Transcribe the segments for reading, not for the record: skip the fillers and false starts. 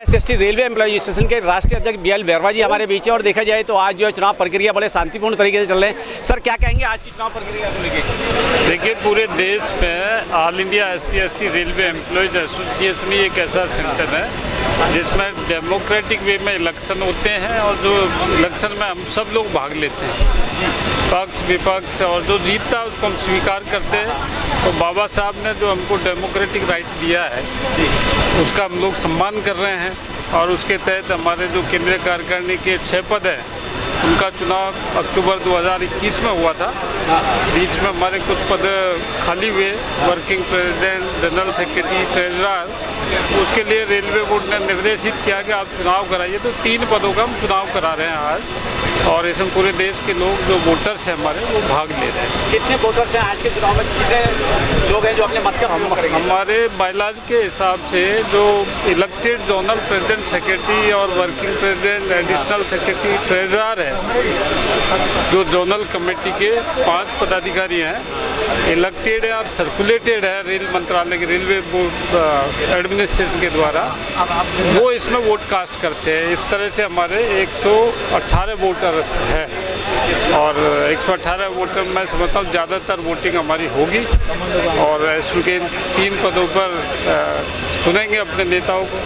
SST railway employ association के राष्ट्रीय अध्यक्ष BL बैरवा जी हमारे बीच है और देखा जाए तो आज जो है चुनाव प्रक्रिया बड़े शांतिपूर्ण तरीके से चल रहे हैं। सर क्या कहेंगे आज की चुनाव प्रक्रिया को लेकर? देखिए, पूरे देश में all India SC/ST railway employees association ही एक ऐसा सेंटर है जिसमें डेमोक्रेटिक वे में इलेक्शन होते हैं और जो इलेक्शन में हम सब लोग भाग लेते हैं, पक्ष विपक्ष, और जो जीतता है उसको हम स्वीकार करते हैं। तो बाबा साहब ने जो हमको डेमोक्रेटिक राइट दिया है उसका हम लोग सम्मान कर रहे हैं और उसके तहत हमारे जो केंद्रीय कार्यकारिणी के 6 पद हैं उनका चुनाव अक्टूबर 2021 में हुआ था। बीच में हमारे कुछ पद खाली हुए, working president, general secretary, treasurer. उसके लिए रेलवे बोर्ड ने निर्देशित किया कि आप चुनाव कराइए, तो 3 पदों का हम चुनाव करा रहे हैं आज, और इसमें पूरे देश के लोग जो वोटर्स हैं हमारे वो भाग ले रहे हैं। कितने वोटर्स हैं आज के चुनाव में? कितने लोग हैं जो अपने मत का प्रयोग करेंगे? हमारे बायलॉज के हिसाब से जो इलेक्टेड जोनल प्रेसिडेंट, सेक्रेटरी और working president, additional secretary, treasurer है, जो जोनल कमेटी के 5 पदाधिकारी हैं, इलेक्टेड है और सर्कुलेटेड है रेल मंत्रालय के रेलवे बोर्ड एडमिनिस्ट्रेशन के द्वारा, वो इसमें वोट कास्ट करते हैं। इस तरह से हमारे 118 वोटर्स हैं और 118 वोटर मैं समझता हूँ ज़्यादातर वोटिंग हमारी होगी और इसके 3 पदों पर चुनेंगे अपने नेताओं को।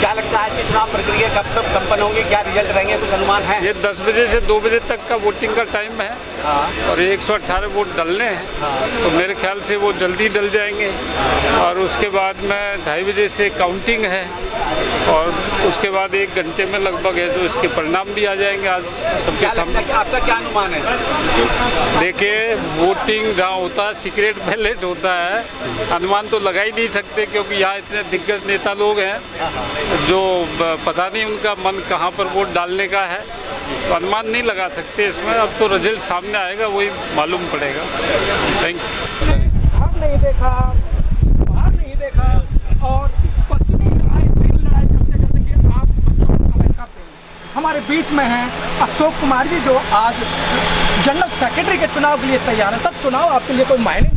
क्या लगता है आज की चुनाव प्रक्रिया कब तक संपन्न होंगी? क्या रिजल्ट रहेंगे, कुछ अनुमान है? ये 10 बजे से 2 बजे तक का वोटिंग का टाइम है और 118 वोट डलने हैं, तो मेरे ख्याल से वो जल्दी डल जाएंगे। और उसके बाद में 2:30 बजे से काउंटिंग है और उसके बाद 1 घंटे में लगभग है तो इसके परिणाम भी आ जाएंगे आज सबके सामने। आपका क्या अनुमान है? देखिए, वोटिंग जहाँ होता है सीक्रेट बैलेट होता है, अनुमान तो लगा ही नहीं सकते क्योंकि यहाँ इतने दिग्गज नेता लोग हैं जो पता नहीं उनका मन कहाँ पर वोट डालने का है, तो अनुमान नहीं लगा सकते इसमें। अब तो रिजल्ट सामने आएगा, वही मालूम पड़ेगा। Thank you. घर नहीं देखा, बाहर नहीं देखा और पत्नी आए दिन लड़ाई करते करते कि आप बच्चों को अलग करते हैं। हमारे बीच में हैं अशोक कुमार जी जो आज जनरल सेक्रेटरी के चुनाव के लिए तैयार है। सर, चुनाव आपके लिए कोई मायने नहीं?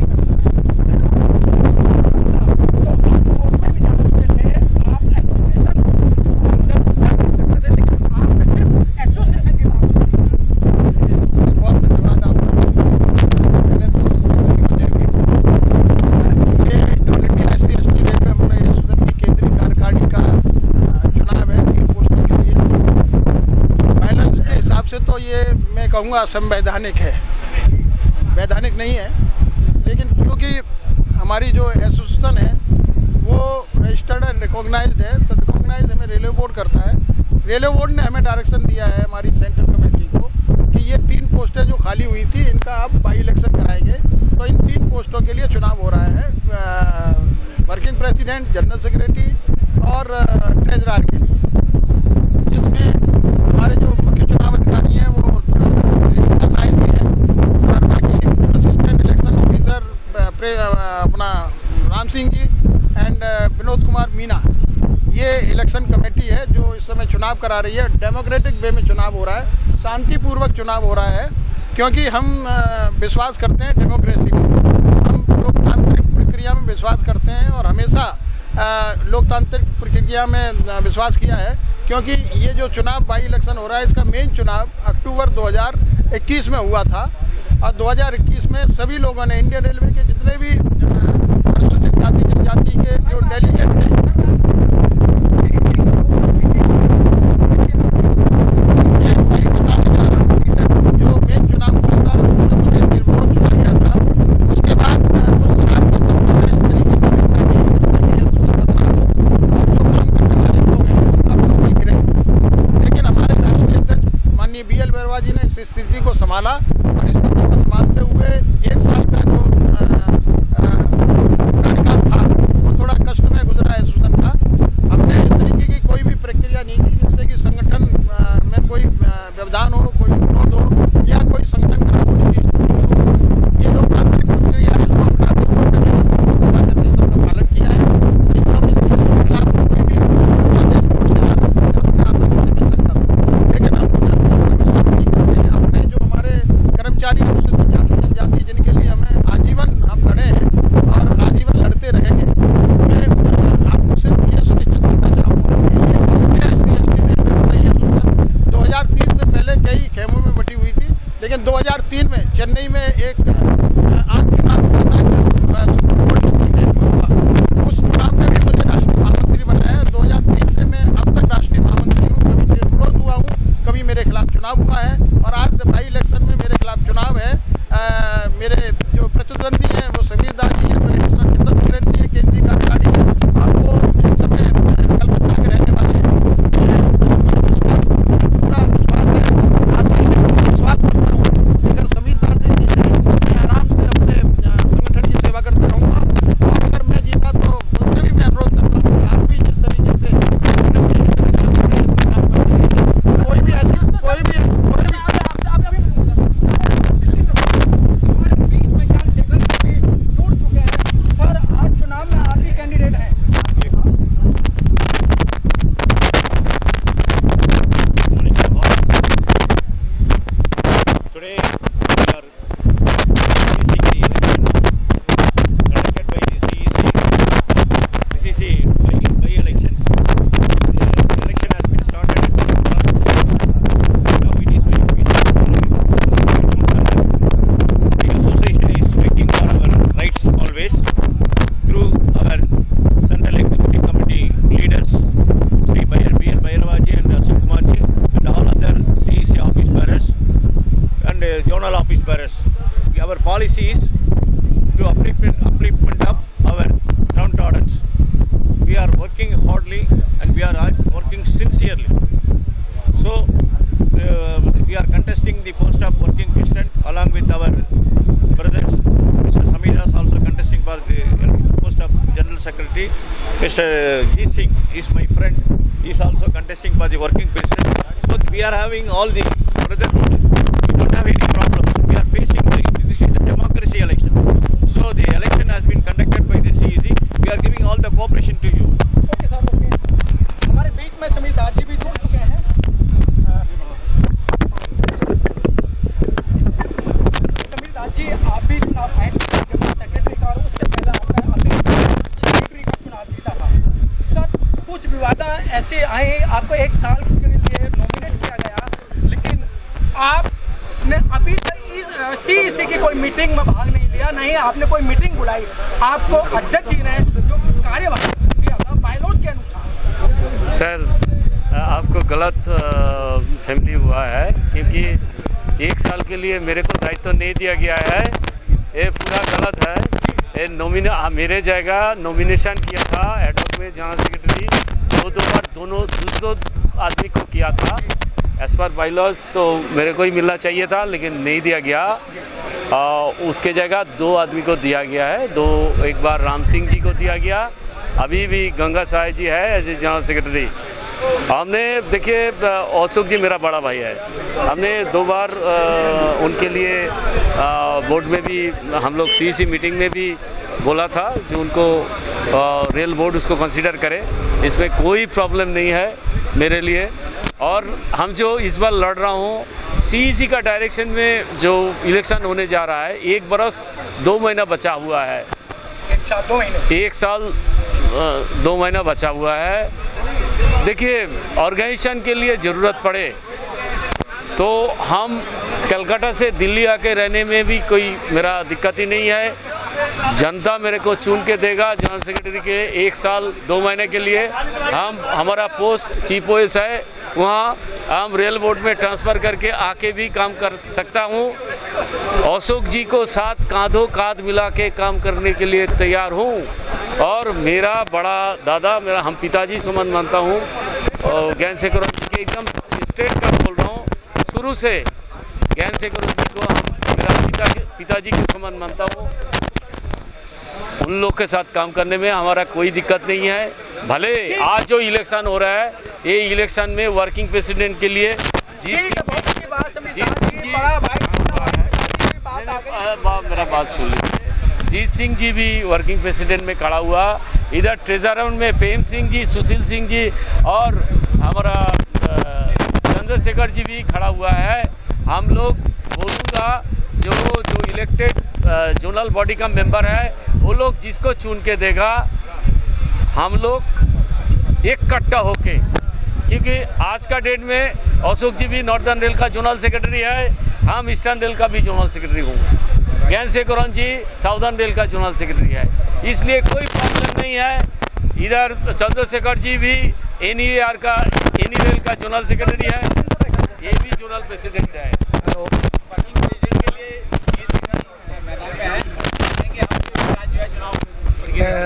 तो ये मैं कहूँगा असंवैधानिक है, वैधानिक नहीं है, लेकिन क्योंकि हमारी जो एसोसिएशन है वो रजिस्टर्ड एंड रिकॉग्नाइज्ड है, तो रिकॉग्नाइज हमें रेलवे बोर्ड करता है। रेलवे बोर्ड ने हमें डायरेक्शन दिया है हमारी सेंट्रल कमेटी को कि ये 3 पोस्टें जो खाली हुई थी इनका आप बाई इलेक्शन कराएंगे। तो इन 3 पोस्टों के लिए चुनाव हो रहा है, वर्किंग प्रेसिडेंट, जनरल सेक्रेटरी और ट्रेजरर के लिए, जिसमें हमारे जो मुख्य चुनाव अधिकारी हैं वो साहिब जी हैं और बाकी असिस्टेंट इलेक्शन ऑफिसर अपना राम सिंह जी एंड विनोद कुमार मीना। ये इलेक्शन कमेटी है जो इस समय चुनाव करा रही है। डेमोक्रेटिक वे में चुनाव हो रहा है, शांतिपूर्वक चुनाव हो रहा है, क्योंकि हम विश्वास करते हैं डेमोक्रेसी को, हम लोकतांत्रिक प्रक्रिया में विश्वास करते हैं और हमेशा लोकतांत्रिक प्रक्रिया में विश्वास किया है। क्योंकि ये जो चुनाव बाई इलेक्शन हो रहा है इसका मेन चुनाव अक्टूबर 2021 में हुआ था और 2021 में सभी लोगों ने, इंडियन रेलवे के जितने भी अनुसूचित जाति जनजाति के जो डेलीगेट थे, जो मेन चुनाव हुआ था मुझे निर्विरोध चुना गया था। उसके बाद BL बैरवा जी ने इस स्थिति को संभाला और इस स्थिति को संभालते हुए 1 साल का जो कार्यकाल था वो थोड़ा कष्टमय गुजरा है एसोसिएशन का। हमने इस तरीके की कोई भी प्रक्रिया नहीं की जिससे कि संगठन में कोई व्यवधान हो, कोई विरोध हो या कोई संगठन खराब होने की स्थिति हो। ये लोकतांत्रिक प्रक्रिया है, इसको अपनाते हुए सबका पालन किया है। लेकिन हम इसके खिलाफ कोई भी आदेश मिल सकता था, लेकिन हम अपने जो हमारे चेन्नई में एक आज के रात हुआ था उस चुनाव में भी मुझे राष्ट्रीय महामंत्री बनाया। 2003 से मैं अब तक राष्ट्रीय महामंत्री हूँ, कभी विरोध हुआ हूँ, कभी मेरे खिलाफ चुनाव हुआ है और आज बाई इलेक्शन में मेरे खिलाफ चुनाव है। मेरे जो प्रतिद्वंदी हैं वो समीर दास जी हैं, वो जनरल सेक्रेटरी है, केंद्रीय कार्यकारी है और वो इस समय कलकत्ता के रहने वाले हैं। पूरा विश्वास है, आशा है, विश्वास करता हूँ अगर समीर दास जी जीते मैं आराम से अपने संगठन की सेवा करता रहूँगा और अगर मैं जीता तो उनसे भी मैं अनुरोध करता हूँ कि आप भी जिस तरीके से कोई भी ऐसी Today we are facing the election conducted by the CEC. This is the by-elections. The election has been started at the now it is going to be started. The association is fighting for our rights always through our Central Executive Committee leaders, Sri B.L. Bhairavaji and Ashok Kumarji and all other CEC office bearers and zonal office bearers. Our policy is to upliftment of our downtrodden. We are working hardly and we are working sincerely. So we are contesting the post of working president along with our brothers. Mr. Samir is also contesting for the post of general secretary. Mr. Jeet Singh is my friend. He is also contesting for the working president. So we are having all the brotherhood. We don't have any problems. We are facing this is a democracy election. So the election has been conducted by the CEC. We are giving all the cooperation to you. Okay sir, okay. हमारे बीच में समीर दास जी भी जुड़ चुके हैं। समीर दास जी, आप भी चुनाव हैं सेक्रेटरी का और उससे पहले आपने अपनी सेक्रेटरी का चुनाव जीता था। सर, कुछ विवाद ऐसे आए, आपको 1 साल के लिए नॉमिनेट किया गया, लेकिन आपने अभी तक CEC की कोई मीटिंग में भाग नहीं लिया, नहीं आपने कोई मीटिंग बुलाई। आपको अध्यक्ष जी ने जो कार्यभार दिया था बायलॉज के अनुसार। सर, आपको गलत फैमिली हुआ है क्योंकि 1 साल के लिए मेरे को दायित्व नहीं दिया गया है, ये पूरा गलत है। ये मेरे जगह नॉमिनेशन किया था एडहॉक में जनरल सेक्रेटरी 2 बार दूसरों आदमी को किया था एज पर बाईलॉज, तो मेरे को ही मिलना चाहिए था लेकिन नहीं दिया गया। उसके जगह 2 आदमी को दिया गया है। एक बार राम सिंह जी को दिया गया, अभी भी गंगा साय जी है एज ए जनरल सेक्रेटरी। हमने देखिए अशोक जी मेरा बड़ा भाई है, हमने 2 बार उनके लिए बोर्ड में भी हम लोग CEC मीटिंग में भी बोला था जो उनको रेल बोर्ड उसको कंसीडर करे, इसमें कोई प्रॉब्लम नहीं है मेरे लिए। और हम जो इस बार लड़ रहा हूँ CEC का डायरेक्शन में जो इलेक्शन होने जा रहा है, 1 बरस 2 महीना बचा हुआ है, 1 साल 2 महीना बचा हुआ है। देखिए ऑर्गेनाइजेशन के लिए ज़रूरत पड़े तो हम कलकत्ता से दिल्ली आके रहने में भी कोई मेरा दिक्कत ही नहीं है। जनता मेरे को चुन के देगा जनरल सेक्रेटरी के 1 साल 2 महीने के लिए। हमारा पोस्ट चीफ ओएस है, वहाँ हम रेल बोर्ड में ट्रांसफ़र करके आके भी काम कर सकता हूँ। अशोक जी को साथ कांधों कांध मिला के काम करने के लिए तैयार हूँ। और मेरा बड़ा दादा, हम पिताजी समान मानता हूँ, और ज्ञान शेखर जी के एकदम स्ट्रेट का बोल रहा हूँ, शुरू से ज्ञान शेखर जी को हम मेरा पिताजी के समान मानता हूँ। उन लोग के साथ काम करने में हमारा कोई दिक्कत नहीं है। भले आज जो इलेक्शन हो रहा है, ये इलेक्शन में वर्किंग प्रेसिडेंट के लिए मेरा बात सुन लीजिए, जीत सिंह जी भी वर्किंग प्रेसिडेंट में खड़ा हुआ, इधर ट्रेजरर में प्रेम सिंह जी, सुशील सिंह जी और हमारा चंद्रशेखर जी भी खड़ा हुआ है। हम लोग बोलूँगा जो इलेक्टेड जोनल बॉडी का मेंबर है, वो लोग जिसको चुन के देगा, हम लोग एक कट्टा होके क्योंकि आज का डेट में अशोक जी भी नॉर्दर्न रेल का जोनल सेक्रेटरी है, हम ईस्टर्न रेल का भी जोनल सेक्रेटरी हूँ, ज्ञानशेखर जी साउदर्न रेल का जोनल सेक्रेटरी है, इसलिए कोई प्रॉब्लम नहीं है। इधर चंद्रशेखर जी भी एनी रेल का जोनल सेक्रेटरी है, ये भी जोनल प्रेसिडेंट है।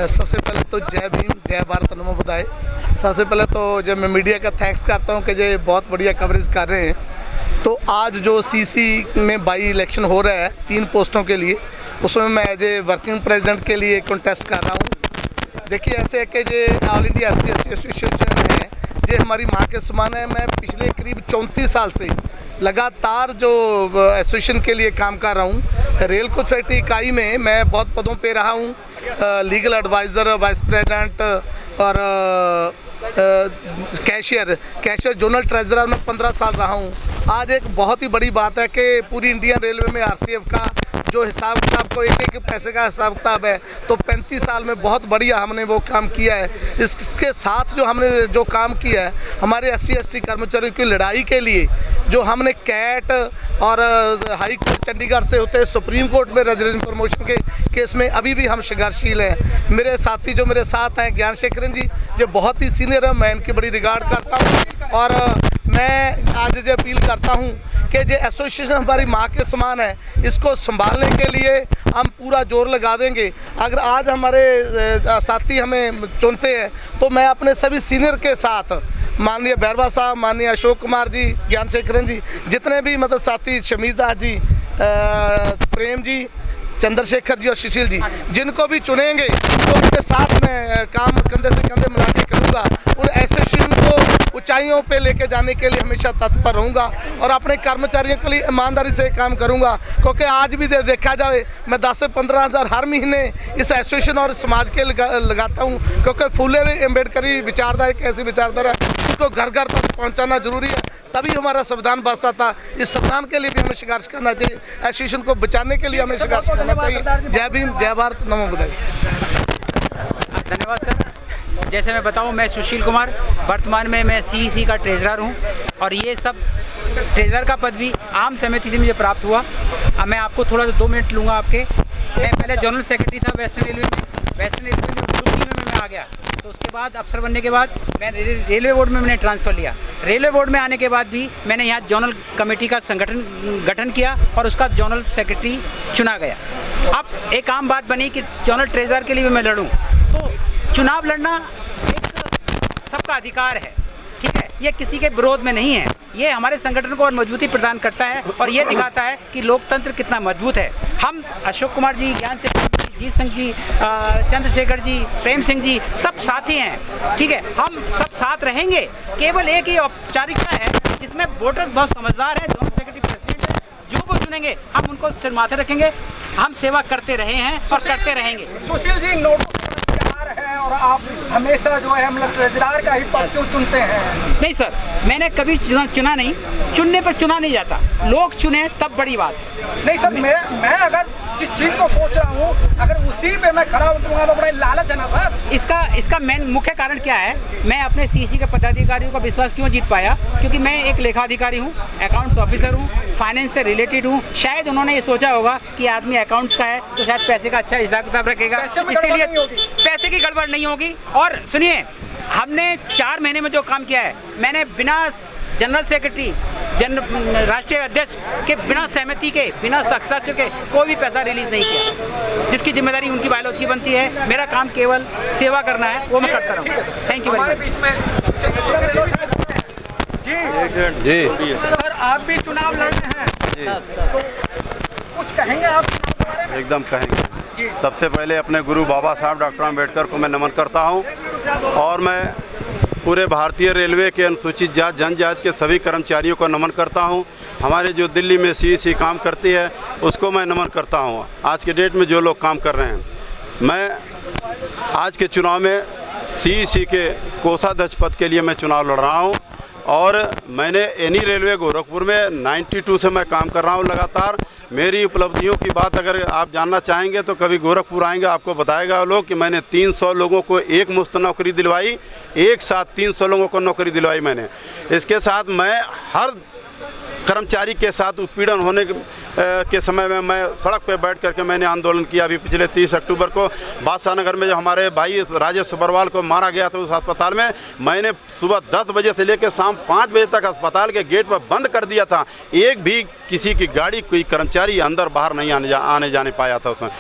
सबसे पहले तो जय भीम, जय भारत, नमो बुद्धाय। सबसे पहले तो जब मैं मीडिया का थैंक्स करता हूँ कि ये बहुत बढ़िया कवरेज कर रहे हैं। तो आज जो सीसी में बाई इलेक्शन हो रहा है 3 पोस्टों के लिए, उसमें मैं एज ए वर्किंग प्रेसिडेंट के लिए कंटेस्ट कर रहा हूँ। देखिए ऐसे है कि ये ऑल इंडिया SC एसोसिएशन है, ये हमारी माँ के समान है। मैं पिछले करीब 34 साल से लगातार जो एसोसिएशन के लिए काम कर रहा हूँ। रेल कोच फैक्ट्री इकाई में मैं बहुत पदों पे रहा हूँ, लीगल एडवाइज़र, वाइस प्रेसिडेंट और कैशियर जोनल ट्रेजरर में 15 साल रहा हूँ। आज एक बहुत ही बड़ी बात है कि पूरी इंडियन रेलवे में RCF का जो हिसाब किताब को एक पैसे का हिसाब किताब है, तो 35 साल में बहुत बढ़िया हमने वो काम किया है। इसके साथ जो हमने जो काम किया है हमारे SC ST कर्मचारियों की लड़ाई के लिए, जो हमने कैट और हाई कोर्ट चंडीगढ़ से होते सुप्रीम कोर्ट में रेजिडेंट प्रमोशन के केस में अभी भी हम संघर्षशील हैं। मेरे साथी जो मेरे साथ हैं ज्ञानशेखरन जी, जो बहुत ही सीनियर है, मैं इनकी बड़ी रिगार्ड करता हूँ। और मैं आज ये अपील करता हूँ कि जो एसोसिएशन हमारी माँ के समान है, इसको संभालने के लिए हम पूरा जोर लगा देंगे। अगर आज हमारे साथी हमें चुनते हैं तो मैं अपने सभी सीनियर के साथ, माननीय बैरवा साहब, माननीय अशोक कुमार जी, ज्ञानशेखरन जी, जितने भी मतलब साथी, शमीदास जी, प्रेम जी, चंद्रशेखर जी और सुशील जी, जिनको भी चुनेंगे तो उनके साथ मैं काम कंधे से कंधे मिला के करूँगा और एसोसिएशन को ऊंचाइयों पे लेके जाने के लिए हमेशा तत्पर रहूँगा और अपने कर्मचारियों के लिए ईमानदारी से काम करूँगा। क्योंकि आज भी देखा जाए मैं 10 से 15 हज़ार हर महीने इस एसोसिएशन और समाज के लगाता हूँ, क्योंकि फूले अम्बेडकरी विचारधारा एक ऐसी विचारधारा है उसको घर घर तक पहुँचाना जरूरी है, तभी हमारा संविधान बचा था। इस संविधान के लिए भी हमें संघर्ष करना चाहिए, एसोसिएशन को बचाने के लिए हमें संघर्ष करना चाहिए। जय भीम, जय भारत, नमो बुद्धाय। धन्यवाद सर। जैसे मैं बताऊं, मैं सुशील कुमार, वर्तमान में मैं CEC का ट्रेजरर हूं और ये सब ट्रेजरर का पद भी आम सहमति से मुझे प्राप्त हुआ। अब मैं आपको थोड़ा 2 मिनट लूँगा आपके। मैं पहले जनरल सेक्रेटरी था वेस्टर्न रेलवे में ग्रुप टी में मैं आ गया, तो उसके बाद अफसर बनने के बाद मैं रेलवे बोर्ड में मैंने ट्रांसफ़र लिया। रेलवे बोर्ड में आने के बाद भी मैंने यहाँ जोनल कमेटी का गठन किया और उसका जोनल सेक्रेटरी चुना गया। अब एक आम बात बनी कि जोनल ट्रेजरर के लिए भी मैं लड़ूँ, तो चुनाव लड़ना एक सबका अधिकार है, ठीक है, ये किसी के विरोध में नहीं है। ये हमारे संगठन को और मजबूती प्रदान करता है और ये दिखाता है कि लोकतंत्र कितना मजबूत है। हम अशोक कुमार जी, ज्ञानशेखर जी, जीत सिंह जी, चंद्रशेखर जी, प्रेम सिंह जी सब साथी हैं, ठीक है, हम सब साथ रहेंगे। केवल एक ही औपचारिकता है जिसमें वोटर बहुत समझदार है, जोनल सेक्रेटरी प्रेसिडेंट है, जो वो चुनेंगे हम उनको सिर माथे रखेंगे। हम सेवा करते रहे हैं और करते रहेंगे। सुशील जी, नोटों है और आप हमेशा जो है मतलब ट्रेजरर का ही पद क्यों चुनते हैं? नहीं सर, मैंने कभी चुना नहीं, चुनने पर चुना नहीं जाता, लोग चुने तब बड़ी बात है। नहीं सर, मैं अगर जिस चीज़ को सोच रहा हूँ अगर उसी पे मैं खड़ा उतरूंगा तो बड़ा लालच है ना सर। इसका मेन मुख्य कारण क्या है, मैं अपने CEC के पदाधिकारियों का विश्वास क्यों जीत पाया, क्योंकि मैं एक लेखाधिकारी हूँ, अकाउंट्स ऑफिसर हूँ, फाइनेंस से रिलेटेड हूँ। शायद उन्होंने ये सोचा होगा कि आदमी अकाउंट्स का है तो शायद पैसे का अच्छा हिसाब किताब रखेगा, इसीलिए पैसे की गड़बड़ नहीं होगी। और सुनिए, हमने 4 महीने में जो काम किया है, मैंने बिना जनरल सेक्रेटरी, राष्ट्रीय अध्यक्ष के बिना सहमति के, बिना हस्ताक्षर के कोई भी पैसा रिलीज नहीं किया। जिसकी जिम्मेदारी उनकी बायोलॉजी की बनती है, मेरा काम केवल सेवा करना है, वो मैं करता रहूँ। Thank you very much. जी सर, आप भी चुनाव लड़ रहे हैं, तो कुछ कहेंगे आप? एकदम कहेंगे। सबसे पहले अपने गुरु बाबा साहब डॉक्टर अम्बेडकर को मैं नमन करता हूं और मैं पूरे भारतीय रेलवे के अनुसूचित जाति जनजाति के सभी कर्मचारियों को नमन करता हूं। हमारे जो दिल्ली में CEC काम करती है उसको मैं नमन करता हूं। आज के डेट में जो लोग काम कर रहे हैं, मैं आज के चुनाव में CEC के कोषाध्यक्ष पद के लिए मैं चुनाव लड़ रहा हूं और मैंने एनी रेलवे गोरखपुर में 92 से मैं काम कर रहा हूं लगातार। मेरी उपलब्धियों की बात अगर आप जानना चाहेंगे तो कभी गोरखपुर आएंगे, आपको बताएगा लोग कि मैंने 300 लोगों को एक मुफ्त नौकरी दिलवाई, एक साथ 300 लोगों को नौकरी दिलवाई मैंने। इसके साथ मैं हर कर्मचारी के साथ उत्पीड़न होने के समय में मैं सड़क पे बैठ करके मैंने आंदोलन किया। अभी पिछले 30 अक्टूबर को बादशाह नगर में जो हमारे भाई राजेश सुबरवाल को मारा गया था, उस अस्पताल में मैंने सुबह 10 बजे से लेकर शाम 5 बजे तक अस्पताल के गेट पर बंद कर दिया था। एक भी किसी की गाड़ी, कोई कर्मचारी अंदर बाहर नहीं आने जाने पाया था उसमें।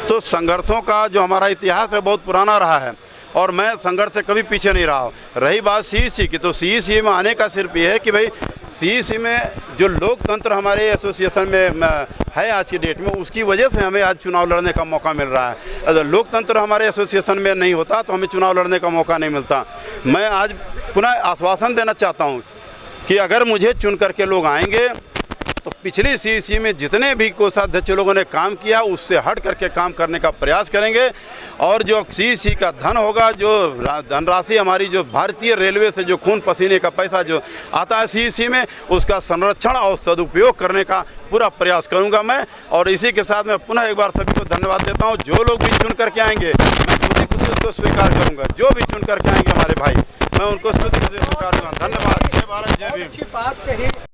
तो संघर्षों का जो हमारा इतिहास है बहुत पुराना रहा है और मैं संघर्ष से कभी पीछे नहीं रहा हूँ। रही बात CEC की, तो CEC में आने का सिर्फ ये है कि भाई CEC में जो लोकतंत्र हमारे एसोसिएशन में है आज की डेट में, उसकी वजह से हमें आज चुनाव लड़ने का मौका मिल रहा है। अगर लोकतंत्र हमारे एसोसिएशन में नहीं होता तो हमें चुनाव लड़ने का मौका नहीं मिलता। मैं आज पुनः आश्वासन देना चाहता हूँ कि अगर मुझे चुन करके लोग आएंगे तो पिछली CEC में जितने भी कोषाध्यक्ष लोगों ने काम किया उससे हट करके काम करने का प्रयास करेंगे और जो CEC का धन होगा, जो धनराशि हमारी जो भारतीय रेलवे से जो खून पसीने का पैसा जो आता है CEC में, उसका संरक्षण और सदुपयोग करने का पूरा प्रयास करूंगा मैं। और इसी के साथ मैं पुनः एक बार सभी को धन्यवाद देता हूं। जो लोग भी चुन करके आएंगे मैं खुशी खुशी उसको स्वीकार करूंगा। जो भी चुन करके आएंगे हमारे भाई, मैं उनको स्वीकार करूँगा। धन्यवाद। जय भारत, जय भीम। अच्छी बात कही।